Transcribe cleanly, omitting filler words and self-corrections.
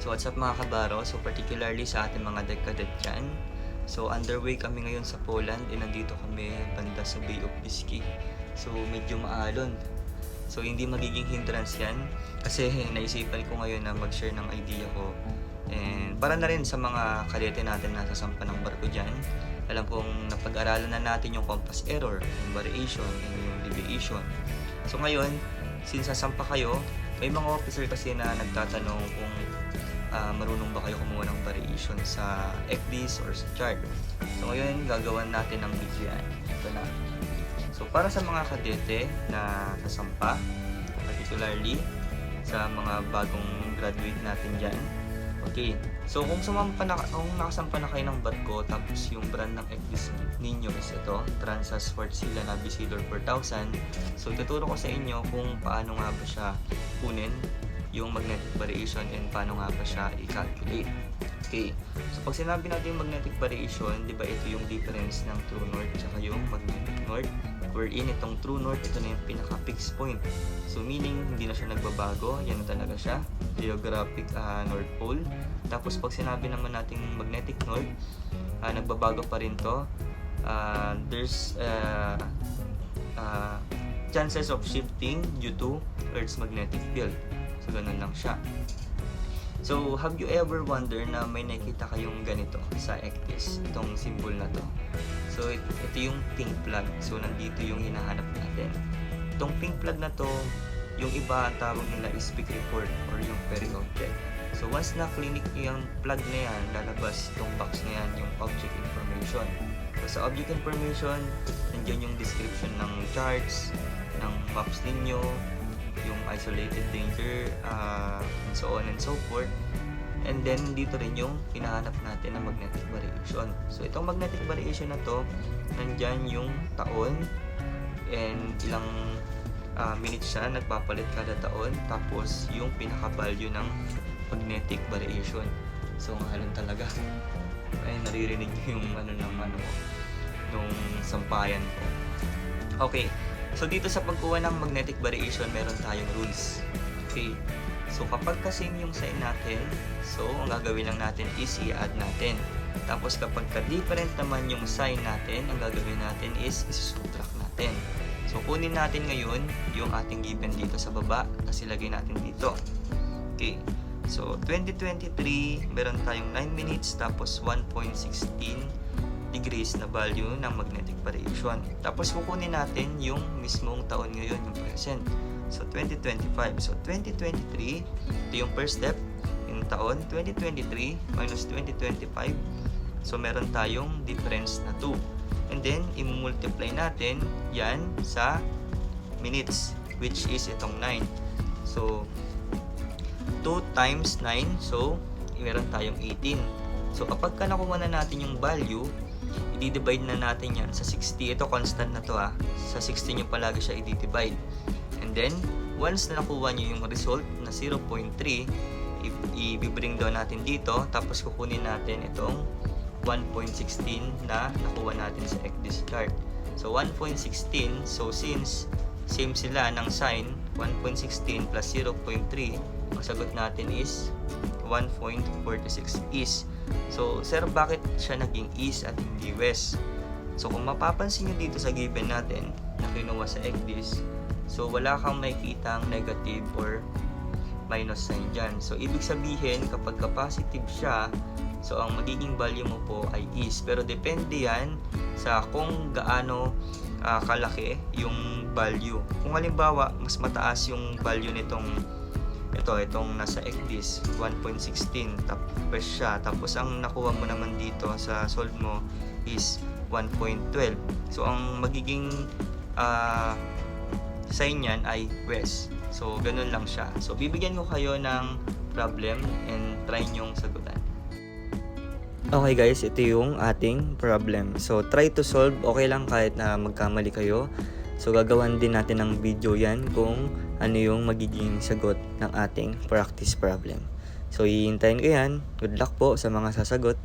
So what's up mga kabaro? So particularly sa ating mga cadet dyan. So underway kami ngayon sa Poland and nandito kami banda sa Bay of Biscay. So medyo maalon. So hindi magiging hindrance yan kasi naisipan ko ngayon na mag-share ng idea ko. And para na rin sa mga kadete natin na sasampa ng barko dyan. Alam kong napag-aralan na natin yung compass error, yung variation, and yung deviation. So ngayon, since sasampa kayo, may mga officer kasi na nagtatanong kung marunong ba kayo kumuha ng variation sa ECDIS or sa chart. So ngayon, gagawan natin ng video yan. Ito na. So para sa mga kadete na nasampa, particularly sa mga bagong graduate natin dyan. Okay, so kung nakasampa na kayo ng barko, tapos yung brand ng ECDIS ninyo is ito, Transas Wärtsilä Navisidor 4000. So tuturo ko sa inyo kung paano nga ba siya kunin yung magnetic variation and paano nga ba siya i-calculate. Okay, so pag sinabi natin yung magnetic variation, di ba ito yung difference ng true north tsaka yung magnetic north, wherein itong true north, ito na yung pinaka-fixed point. So meaning, hindi na siya nagbabago, yan na talaga siya, geographic North Pole. Tapos pag sinabi naman natin magnetic north, nagbabago pa rin to. There's chances of shifting due to Earth's magnetic field. So ganun lang siya. So have you ever wonder na may nakita kayong ganito sa ECDIS, itong symbol na to? So ito yung pink plug. So nandito yung hinahanap natin. Itong pink plug na to, yung iba tawag nila is peak report or yung ferry object. So once na clinic nyo yung plug na yan, lalabas itong box na yan, yung object information. So sa object information, nandiyan yung description ng charts, ng maps ninyo, yung isolated danger, and so on and so forth. And then dito rin yung hinahanap natin ng magnetic variation. So itong magnetic variation na to, nandyan yung taon and ilang minutes siya, nagpapalit kada taon. Tapos yung pinaka-value ng magnetic variation. So ngalon talaga. Ay naririnig yung nung sampayan ko. Okay. So dito sa pagkuha ng magnetic variation, meron tayong rules. Okay. So kapag kasing yung sign natin, so ang gagawin lang natin is i-add natin. Tapos kapag ka-different naman yung sign natin, ang gagawin natin is i-subtract natin. So kunin natin ngayon yung ating given dito sa baba, kasi lagay natin dito. Okay. So 2023, meron tayong 9 minutes tapos 1.16 degrees na value ng magnetic variation. Tapos kukunin natin yung mismong taon ngayon, yung present. So 2025. So 2023, ito yung first step, yung taon 2023 minus 2025. So meron tayong difference na 2. And then i-multiply natin yan sa minutes, which is itong 9. So 2 times 9, so meron tayong 18. So kapag nakuha na natin yung value, i-divide na natin yan sa 60. Ito constant na to Sa 60 nyo palagi siya i-divide. And then, once na nakuha nyo yung result na 0.3, i-bring down natin dito. Tapos kukunin natin itong 1.16 na nakuha natin sa ECDIS chart. So 1.16, so since same sila ng sign, 1.16 plus 0.3, ang sagot natin is 1.46 is. So, sir, bakit siya naging east at hindi west? So, kung mapapansin nyo dito sa given natin na kinuha sa ECDIS, so wala kang makikitang negative or minus sign dyan. So, ibig sabihin, kapag positive siya, so ang magiging value mo po ay east. Pero depende yan sa kung gaano kalaki yung value. Kung halimbawa, mas mataas yung value nitong itong nasa ECDIS 1.16 tapos siya, tapos ang nakuha mo naman dito sa solve mo is 1.12. So ang magiging sign niyan ay west. So ganun lang siya. So bibigyan ko kayo ng problem and try nyong sagutan. Okay guys, ito yung ating problem. So try to solve, okay lang kahit na magkamali kayo. So gagawan din natin ng video yan kung ano yung magiging sagot ng ating practice problem. So hihintayin ko yan. Good luck po sa mga sasagot.